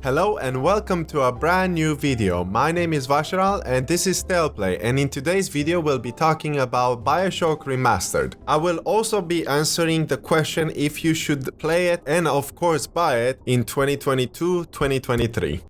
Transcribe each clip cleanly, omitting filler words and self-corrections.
Hello and welcome to a brand new video. My name is Vasharal and this is Taleplay, and in today's video we'll be talking about Bioshock Remastered. I will also be answering the question if you should play it and of course buy it in 2022-2023.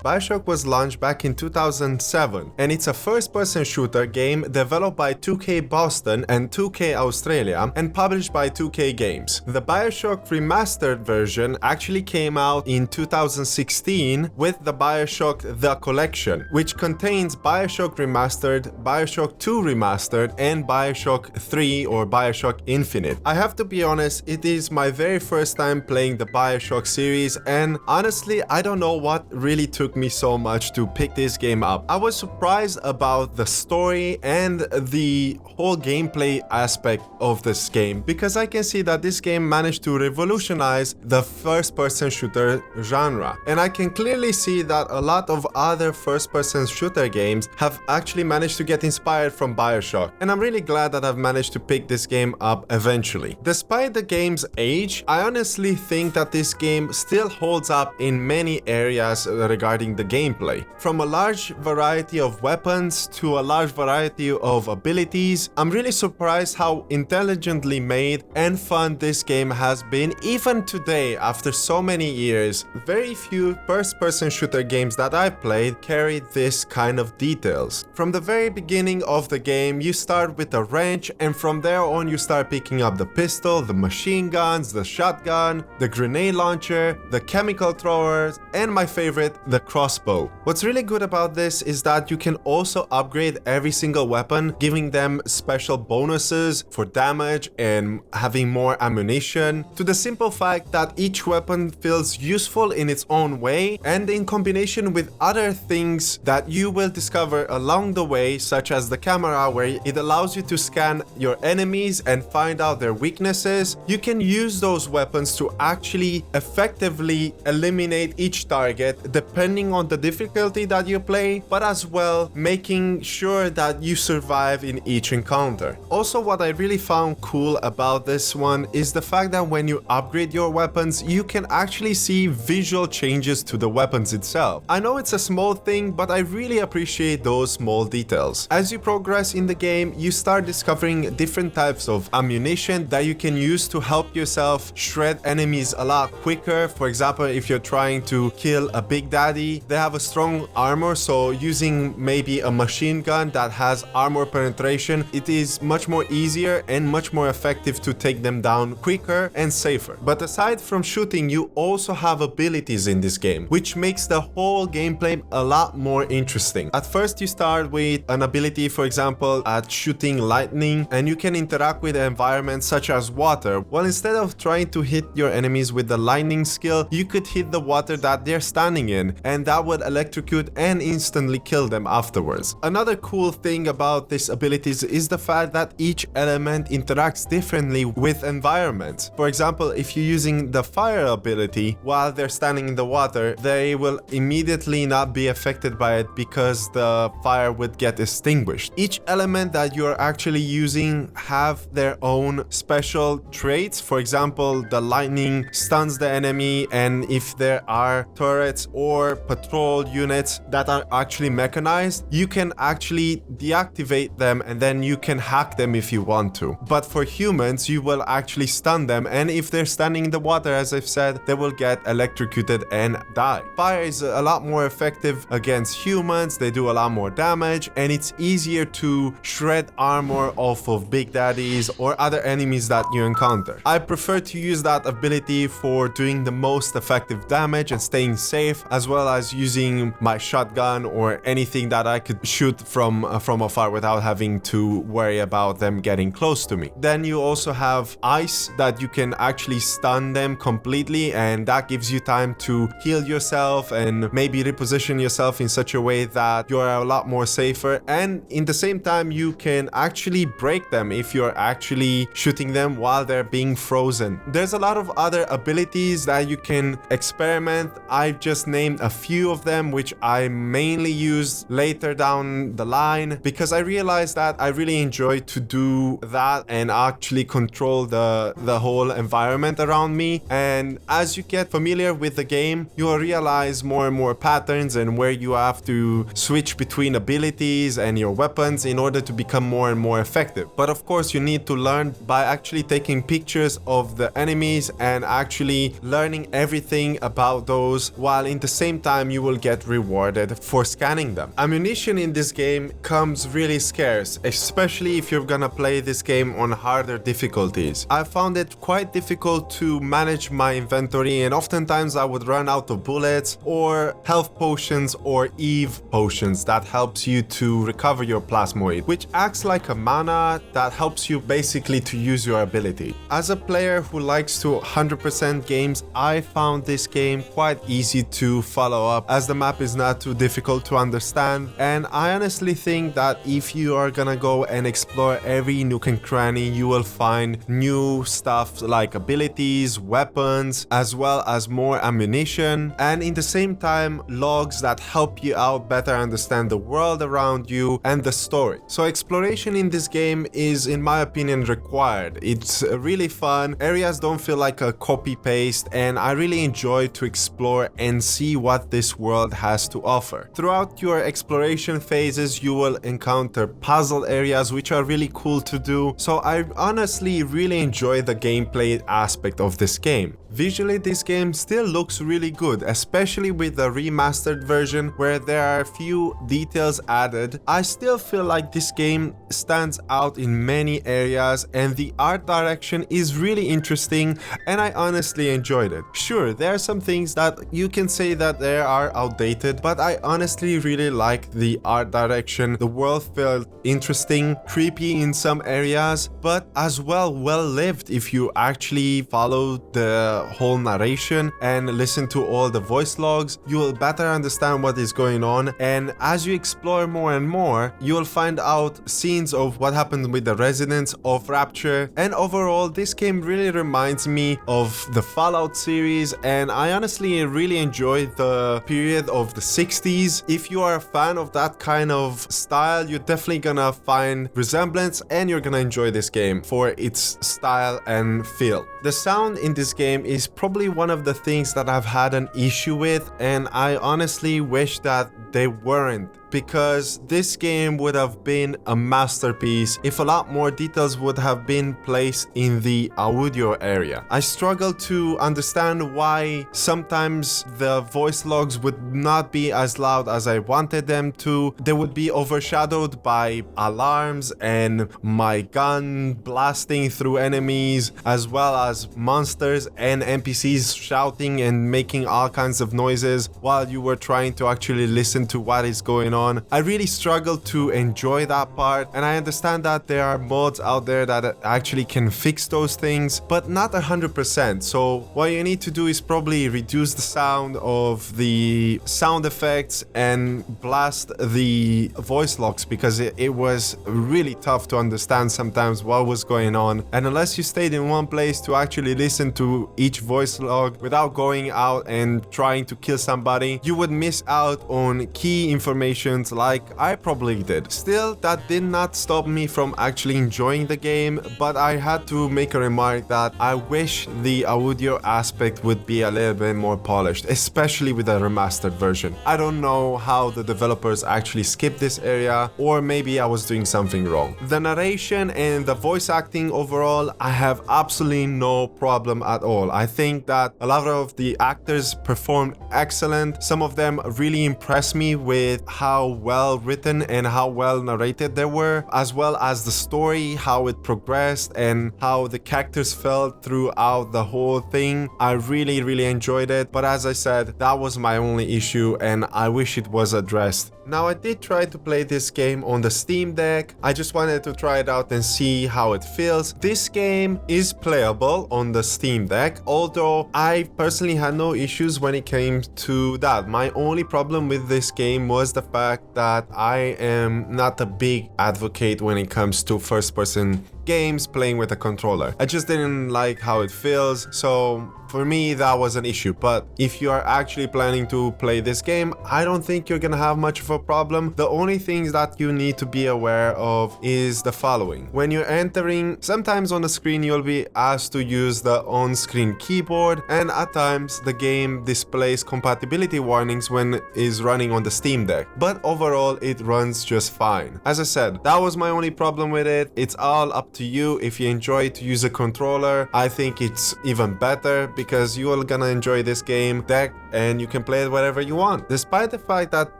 Bioshock was launched back in 2007, and it's a first-person shooter game developed by 2K Boston and 2K Australia and published by 2K Games. The Bioshock Remastered version actually came out in 2016 with the Bioshock The Collection, which contains Bioshock Remastered, Bioshock 2 Remastered, and Bioshock 3 or Bioshock Infinite. I have to be honest, it is my very first time playing the Bioshock series, and honestly, I don't know what really took me so much to pick this game up. I was surprised about the story and the whole gameplay aspect of this game, because I can see that this game managed to revolutionize the first-person shooter genre, and I can clearly see that a lot of other first-person shooter games have actually managed to get inspired from Bioshock, and I'm really glad that I've managed to pick this game up eventually. Despite the game's age, I honestly think that this game still holds up in many areas regarding the gameplay. From a large variety of weapons to a large variety of abilities, I'm really surprised how intelligently made and fun this game has been even today after so many years. Very few first-person shooter games that I've played carry this kind of details. From the very beginning of the game, you start with a wrench, and from there on you start picking up the pistol, the machine guns, the shotgun, the grenade launcher, the chemical throwers, and my favorite, the crossbow. What's really good about this is that you can also upgrade every single weapon, giving them special bonuses for damage and having more ammunition, to the simple fact that each weapon feels useful in its own way and in combination with other things that you will discover along the way, such as the camera, where it allows you to scan your enemies and find out their weaknesses. You can use those weapons to actually effectively eliminate each target depending on the difficulty that you play, but as well making sure that you survive in each encounter. Also, what I really found cool about this one is the fact that when you upgrade your weapons, you can actually see visual changes to the weapons itself. I know it's a small thing, but I really appreciate those small details. As you progress in the game, you start discovering different types of ammunition that you can use to help yourself shred enemies a lot quicker. For example, if you're trying to kill a Big Daddy, they have a strong armor, so using maybe a machine gun that has armor penetration, it is much more easier and much more effective to take them down quicker and safer. But aside from shooting, you also have abilities in this game, which makes the whole gameplay a lot more interesting. At first you start with an ability, for example, at shooting lightning, and you can interact with environments such as water. Well, instead of trying to hit your enemies with the lightning skill, you could hit the water that they're standing in, and that would electrocute and instantly kill them afterwards. Another cool thing about these abilities is the fact that each element interacts differently with environments. For example, if you're using the fire ability while they're standing in the water, they will immediately not be affected by it because the fire would get extinguished. Each element that you're actually using have their own special traits. For example, the lightning stuns the enemy, and if there are turrets or patrol units that are actually mechanized, you can actually deactivate them and then you can hack them if you want to. But for humans, you will actually stun them, and if they're standing in the water, as I've said, they will get electrocuted and die. Fire is a lot more effective against humans, they do a lot more damage, and it's easier to shred armor off of Big Daddies or other enemies that you encounter. I prefer to use that ability for doing the most effective damage and staying safe, as well as using my shotgun or anything that I could shoot from afar without having to worry about them getting close to me. Then you also have ice that you can actually stun them completely, and that gives you time to heal yourself and maybe reposition yourself in such a way that you're a lot more safer, and in the same time you can actually break them if you're actually shooting them while they're being frozen. There's a lot of other abilities that you can experiment. I've just named a few of them which I mainly use later down the line, because I realized that I really enjoy to do that and actually control the whole environment around me. And as you get familiar with the game, you will realize more and more patterns and where you have to switch between abilities and your weapons in order to become more and more effective. But of course, you need to learn by actually taking pictures of the enemies and actually learning everything about those, while in the same time you will get rewarded for scanning them. Ammunition in this game comes really scarce, especially if you're gonna play this game on harder difficulties. I found it quite difficult to manage my inventory, and oftentimes I would run out of bullets or health potions or Eve potions that helps you to recover your plasmoid, which acts like a mana that helps you basically to use your ability. As a player who likes to 100% games, I found this game quite easy to follow up, as the map is not too difficult to understand, and I honestly think that if you are gonna go and explore every nook and cranny, you will find new stuff like abilities, weapons, as well as more ammunition, and in the same time logs that help you out better understand the world around you and the story. So exploration in this game is, in my opinion, required. It's really fun. Areas don't feel like a copy paste, and I really enjoy to explore and see what this world has to offer. Throughout your exploration phases, you will encounter puzzle areas which are really cool to do. So I honestly really enjoy the gameplay aspect of this game. Visually, this game still looks really good, especially with the remastered version where there are a few details added. I still feel like this game stands out in many areas, and the art direction is really interesting, and I honestly enjoyed it. Sure, there are some things that you can say that they are outdated, but I honestly really like the art direction. The world felt interesting, creepy in some areas, but as well lived if you actually follow the whole narration and listen to all the voice logs. You will better understand what is going on, and as you explore more and more, you will find out scenes of what happened with the residents of Rapture. And overall, this game really reminds me of the Fallout series, and I honestly really enjoy the period of the 60s. If you are a fan of that kind of style, you're definitely gonna find resemblance, and you're gonna enjoy this game for its style and feel. The sound in this game is probably one of the things that I've had an issue with, and I honestly wish that they weren't, because this game would have been a masterpiece if a lot more details would have been placed in the audio area. I struggle to understand why sometimes the voice logs would not be as loud as I wanted them to. They would be overshadowed by alarms and my gun blasting through enemies, as well as monsters and NPCs shouting and making all kinds of noises while you were trying to actually listen to what is going on. I really struggled to enjoy that part, and I understand that there are mods out there that actually can fix those things, but not 100%. So what you need to do is probably reduce the sound of the sound effects and blast the voice logs, because it was really tough to understand sometimes what was going on. And unless you stayed in one place to actually listen to each voice log without going out and trying to kill somebody, you would miss out on key information like I probably did. Still, that did not stop me from actually enjoying the game, but I had to make a remark that I wish the audio aspect would be a little bit more polished, especially with the remastered version. I don't know how the developers actually skipped this area, or maybe I was doing something wrong. The narration and the voice acting overall, I have absolutely no problem at all. I think that a lot of the actors performed excellent. Some of them really impressed me with how well written and how well narrated they were, as well as the story, how it progressed and how the characters felt throughout the whole thing. I really enjoyed it, but as I said, that was my only issue, and I wish it was addressed. Now, I did try to play this game on the Steam Deck. I just wanted to try it out and see how it feels. This game is playable on the Steam Deck, although I personally had no issues when it came to that. My only problem with this game was the fact that I am not a big advocate when it comes to first-person games playing with a controller. I just didn't like how it feels, so for me that was an issue. But if you are actually planning to play this game, I don't think you're gonna have much of a problem. The only things that you need to be aware of is the following. When you're entering, sometimes on the screen you'll be asked to use the on-screen keyboard, and at times the game displays compatibility warnings when it is running on the Steam Deck, but overall it runs just fine. As I said, that was my only problem with it. It's all up to you. If you enjoy to use a controller, I think it's even better, because you are gonna enjoy this game deck and you can play it wherever you want. Despite the fact that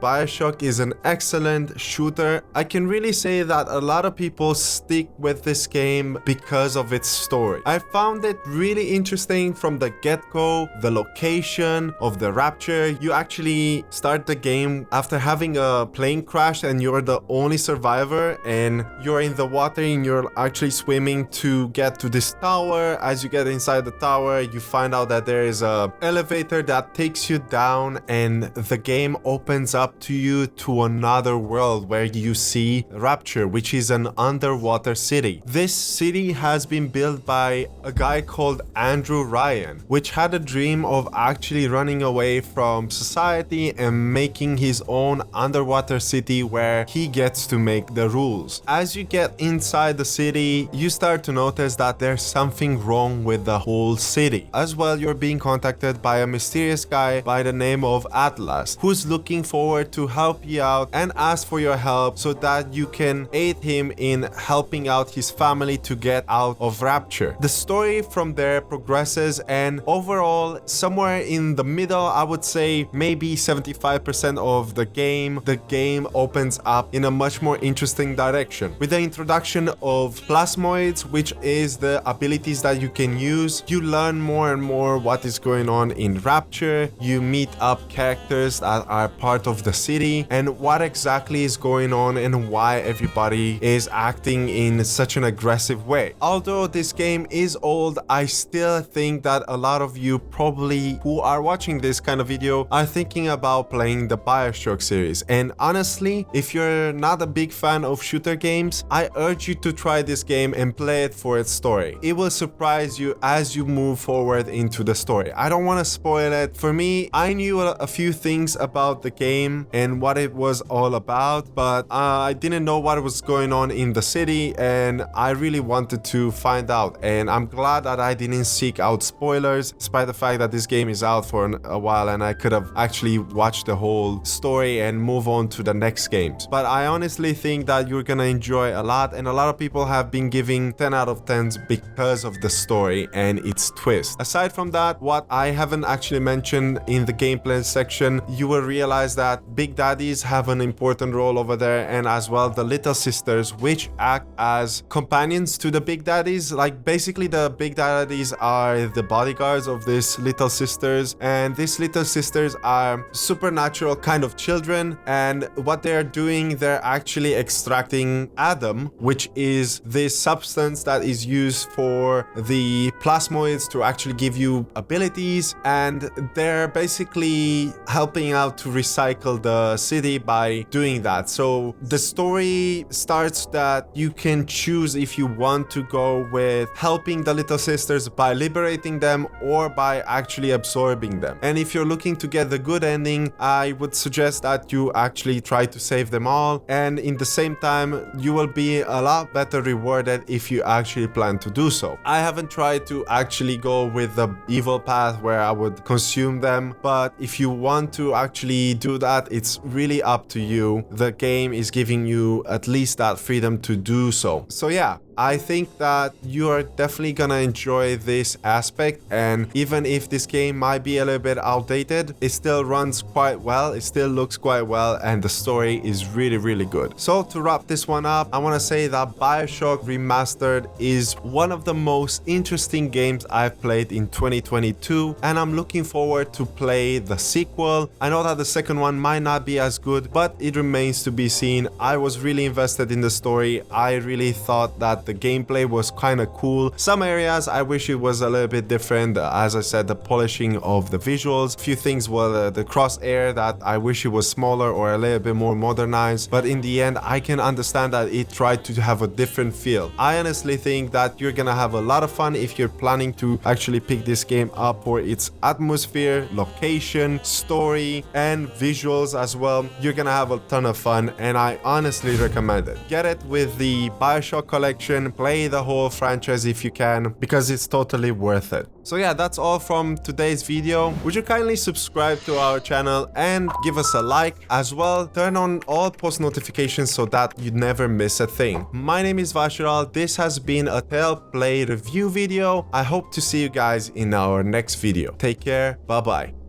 Bioshock is an excellent shooter, I can really say that a lot of people stick with this game because of its story. I found it really interesting from the get-go. The location of the Rapture, you actually start the game after having a plane crash and you're the only survivor, and you're in the water and you're actually swimming to get to this tower. As you get inside the tower, you find out that there is a elevator that takes you down, and the game opens up to you to another world where you see Rapture, which is an underwater city. This city has been built by a guy called Andrew Ryan, which had a dream of actually running away from society and making his own underwater city where he gets to make the rules. As you get inside the city, you start to notice that there's something wrong with the whole city. As well, you're being contacted by a mysterious guy by the name of Atlas, who's looking forward to help you out and ask for your help so that you can aid him in helping out his family to get out of Rapture. The story from there progresses, and overall, somewhere in the middle, I would say maybe 75% of the game opens up in a much more interesting direction. With the introduction of plasmoids, which is the abilities that you can use, you learn more and more what is going on in Rapture. You meet up characters that are part of the city and what exactly is going on and why everybody is acting in such an aggressive way. Although this game is old, I still think that a lot of you probably who are watching this kind of video are thinking about playing the Bioshock series. And honestly, if you're not a big fan of shooter games, I urge you to try this game and play it for its story. It will surprise you as you move forward into the story. I don't want to spoil it. For me, I knew a few things about the game and what it was all about, but I didn't know what was going on in the city, and I really wanted to find out. And I'm glad that I didn't seek out spoilers, despite the fact that this game is out for a while and I could have actually watched the whole story and move on to the next games. But I honestly think that you're gonna enjoy a lot, and a lot of people have been giving 10 out of 10s because of the story and its twist. Aside from that, what I haven't actually mentioned in the gameplay section, you will realize that Big Daddies have an important role over there, and as well the Little Sisters, which act as companions to the Big Daddies. Like basically the Big Daddies are the bodyguards of these Little Sisters, and these Little Sisters are supernatural kind of children, and what they're doing, they're actually extracting Adam, which is this substance that is used for the plasmoids to actually give you abilities, and they're basically helping out to recycle the city by doing that. So the story starts that you can choose if you want to go with helping the Little Sisters by liberating them or by actually absorbing them. And if you're looking to get the good ending, I would suggest that you actually try to save them all, and in the same time you will be a lot better rewarded if you actually plan to do so. I haven't tried to actually go with the evil path where I would consume them, but if you want to actually do that, it's really up to you. The game is giving you at least that freedom to do so. So yeah, I think that you are definitely gonna enjoy this aspect, and even if this game might be a little bit outdated, it still runs quite well, it still looks quite well, and the story is really good. So to wrap this one up, I want to say that Bioshock Remastered is one of the most interesting games I've played in 2022, and I'm looking forward to play the sequel. I know that the second one might not be as good, but it remains to be seen. I was really invested in the story. I really thought that that the gameplay was kind of cool. Some areas I wish it was a little bit different. As I said, the polishing of the visuals. Few things were the crosshair that I wish it was smaller or a little bit more modernized. But in the end, I can understand that it tried to have a different feel. I honestly think that you're gonna have a lot of fun if you're planning to actually pick this game up for its atmosphere, location, story, and visuals as well. You're gonna have a ton of fun, and I honestly recommend it. Get it with the Bioshock collection, play the whole franchise if you can, because it's totally worth it. So yeah, that's all from today's video. Would you kindly subscribe to our channel and give us a like as well? Turn on all post notifications so that you never miss a thing. My name is Vashiral. This has been a Tellplay review video. I hope to see you guys in our next video. Take care. Bye bye.